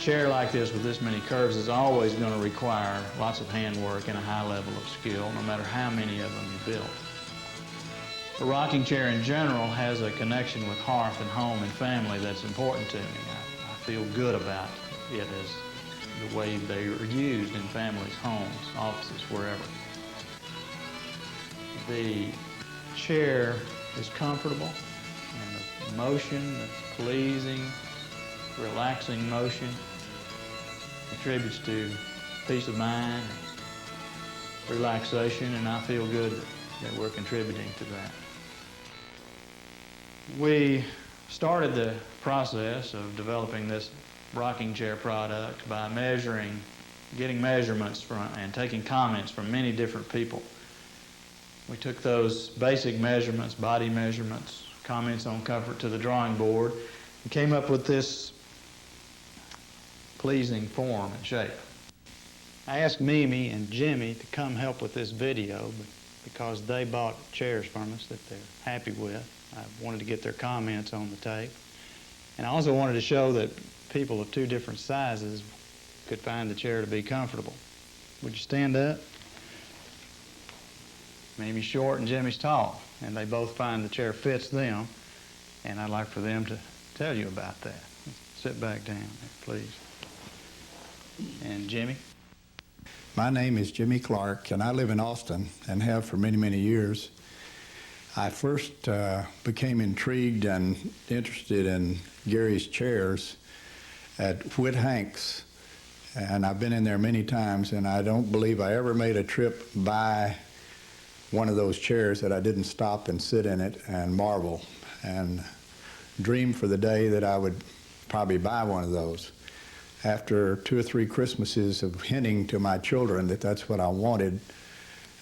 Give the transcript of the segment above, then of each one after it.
chair like this with this many curves is always going to require lots of handwork and a high level of skill, no matter how many of them you build. The rocking chair in general has a connection with hearth and home and family that's important to me. I feel good about it as the way they are used in families, homes, offices, wherever. The chair is comfortable, and the motion that's pleasing, relaxing motion contributes to peace of mind, relaxation, and I feel good that we're contributing to that. We started the process of developing this rocking chair product by getting measurements from and taking comments from many different people. We took those basic measurements, body measurements, comments on comfort to the drawing board, and came up with this pleasing form and shape. I asked Mimi and Jimmy to come help with this video because they bought chairs from us that they're happy with. I wanted to get their comments on the tape. And I also wanted to show that people of two different sizes could find the chair to be comfortable. Would you stand up? Mimi's short and Jimmy's tall, and they both find the chair fits them, and I'd like for them to tell you about that. Sit back down, please. And Jimmy? My name is Jimmy Clark, and I live in Austin and have for many, many years. I first became intrigued and interested in Gary's chairs at Whit Hank's, and I've been in there many times, and I don't believe I ever made a trip by one of those chairs that I didn't stop and sit in it and marvel and dream for the day that I would probably buy one of those. After 2 or 3 Christmases of hinting to my children that that's what I wanted,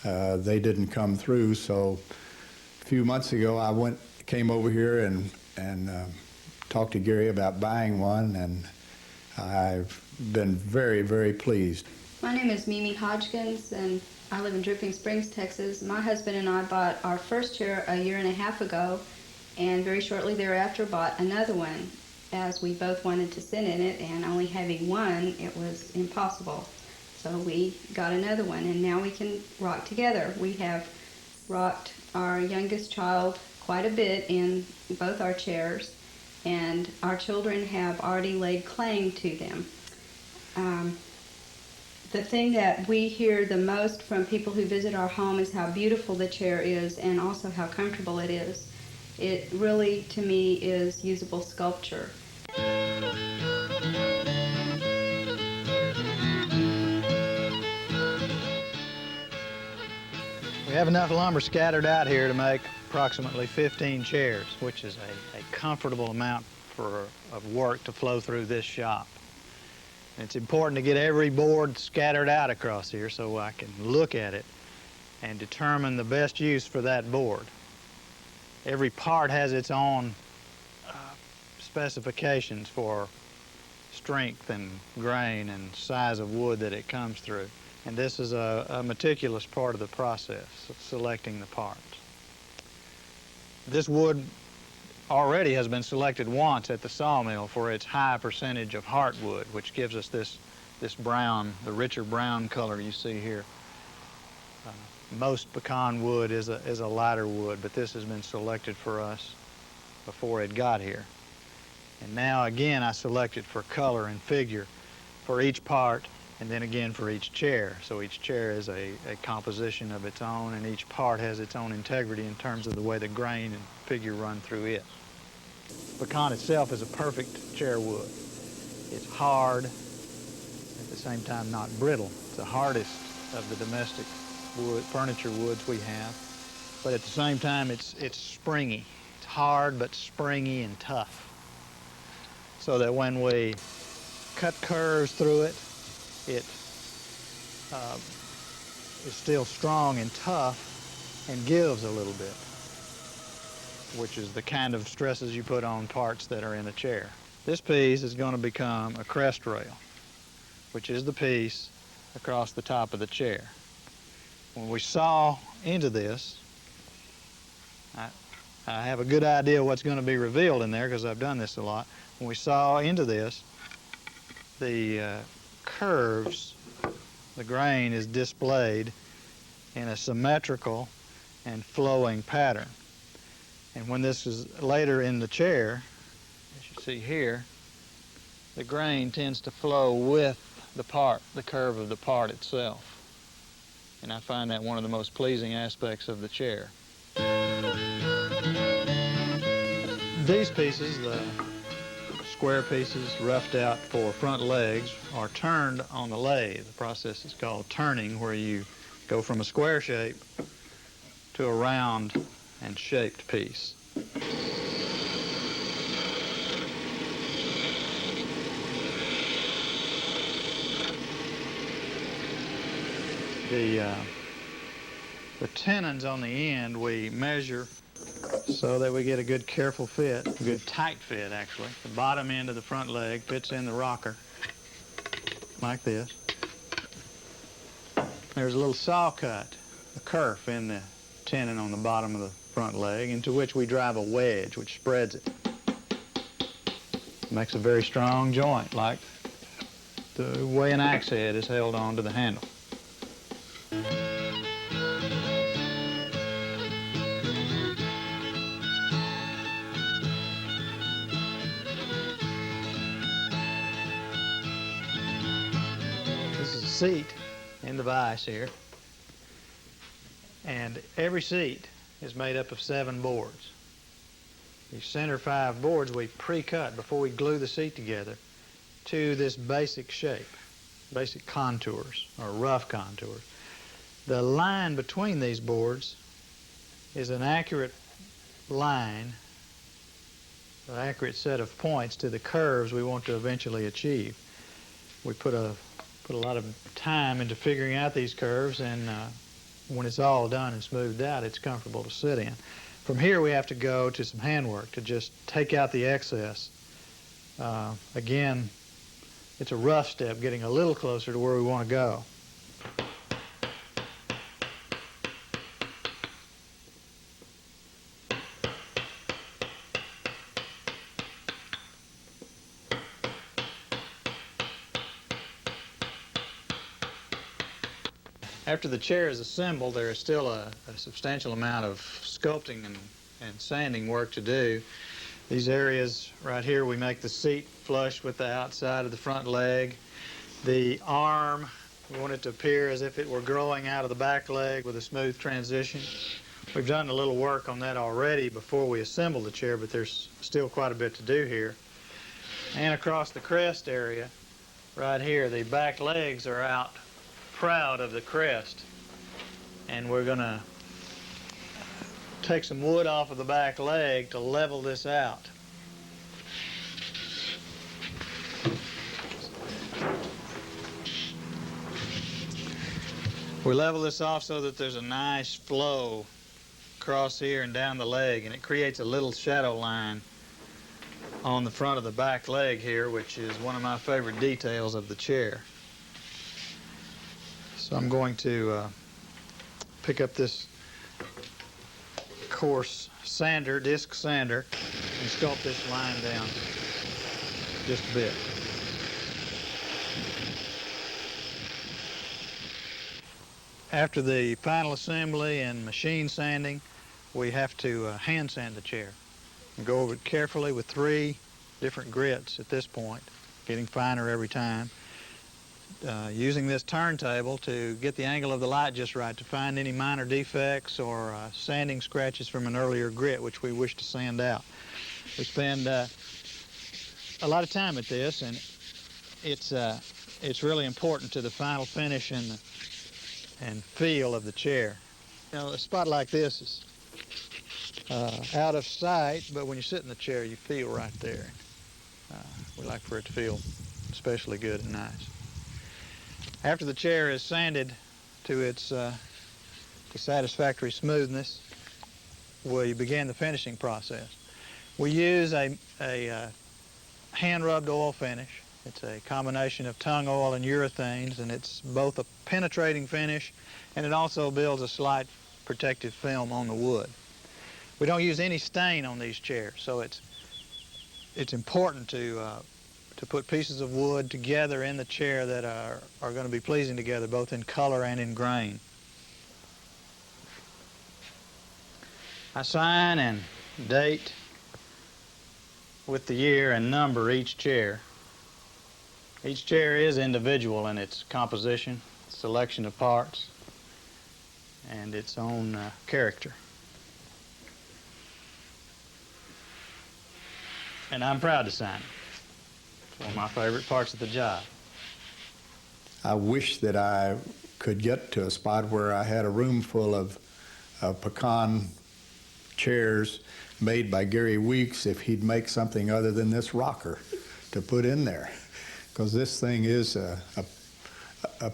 they didn't come through. So a few months ago, I came over here and talked to Gary about buying one, and I've been very, very pleased. My name is Mimi Hodgkins, and I live in Dripping Springs, Texas. My husband and I bought our first chair a year and a half ago, and very shortly thereafter bought another one, as we both wanted to sit in it, and only having one, it was impossible. So we got another one, and now we can rock together. We have rocked our youngest child quite a bit in both our chairs, and our children have already laid claim to them. The thing that we hear the most from people who visit our home is how beautiful the chair is and also how comfortable it is. It really, to me, is usable sculpture. We have enough lumber scattered out here to make approximately 15 chairs, which is a comfortable amount of work to flow through this shop. It's important to get every board scattered out across here so I can look at it and determine the best use for that board. Every part has its own specifications for strength and grain and size of wood that it comes through. And this is a meticulous part of the process of selecting the parts. This wood already has been selected once at the sawmill for its high percentage of heartwood, which gives us this brown, the richer brown color you see here. Most pecan wood is a lighter wood, but this has been selected for us before it got here. And now again I select it for color and figure for each part, and then again for each chair. So each chair is a composition of its own, and each part has its own integrity in terms of the way the grain and figure run through it. Pecan itself is a perfect chair wood. It's hard, at the same time not brittle. It's the hardest of the domestic wood, furniture woods we have, but at the same time it's springy. It's hard but springy and tough, so that when we cut curves through it, it is still strong and tough and gives a little bit, which is the kind of stresses you put on parts that are in a chair. This piece is going to become a crest rail, which is the piece across the top of the chair. When we saw into this, I have a good idea what's going to be revealed in there because I've done this a lot. When we saw into this, the curves, the grain is displayed in a symmetrical and flowing pattern. And when this is later in the chair, as you see here, the grain tends to flow with the curve of the part itself. And I find that one of the most pleasing aspects of the chair. These pieces, the square pieces roughed out for front legs, are turned on the lathe. The process is called turning, where you go from a square shape to a round and shaped piece. The tenons on the end we measure so that we get a good careful fit, a good tight fit actually. The bottom end of the front leg fits in the rocker like this. There's a little saw cut, a kerf in the tenon on the bottom of the front leg, into which we drive a wedge which spreads it. Makes a very strong joint, like the way an axe head is held onto the handle. This is a seat in the vise here, and every seat is made up of 7 boards. These center 5 boards we pre-cut before we glue the seat together to this basic shape, basic contours, or rough contours. The line between these boards is an accurate line, an accurate set of points to the curves we want to eventually achieve. We put a lot of time into figuring out these curves, and when it's all done and smoothed out, it's comfortable to sit in. From here, we have to go to some handwork to just take out the excess. Again, it's a rough step, getting a little closer to where we want to go. After the chair is assembled, there is still a substantial amount of sculpting and sanding work to do. These areas right here, we make the seat flush with the outside of the front leg. The arm, we want it to appear as if it were growing out of the back leg with a smooth transition. We've done a little work on that already before we assemble the chair, but there's still quite a bit to do here. And across the crest area, right here, the back legs are out proud of the crest, and we're going to take some wood off of the back leg to level this out. We level this off so that there's a nice flow across here and down the leg, and it creates a little shadow line on the front of the back leg here, which is one of my favorite details of the chair. So I'm going to pick up this coarse sander, disc sander, and sculpt this line down just a bit. After the final assembly and machine sanding, we have to hand sand the chair and go over it carefully with 3 different grits at this point, getting finer every time. Using this turntable to get the angle of the light just right, to find any minor defects or sanding scratches from an earlier grit which we wish to sand out. We spend a lot of time at this, and it's really important to the final finish and feel of the chair. You know, a spot like this is out of sight, but when you sit in the chair, you feel right there. We like for it to feel especially good and nice. After the chair is sanded to its satisfactory smoothness, we begin the finishing process. We use a hand-rubbed oil finish. It's a combination of tung oil and urethanes, and it's both a penetrating finish, and it also builds a slight protective film on the wood. We don't use any stain on these chairs, so it's important to to put pieces of wood together in the chair that are going to be pleasing together, both in color and in grain. I sign and date with the year and number each chair. Each chair is individual in its composition, selection of parts, and its own character. And I'm proud to sign it. It's one of my favorite parts of the job. I wish that I could get to a spot where I had a room full of pecan chairs made by Gary Weeks if he'd make something other than this rocker to put in there. Because this thing is a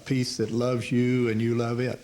piece that loves you and you love it.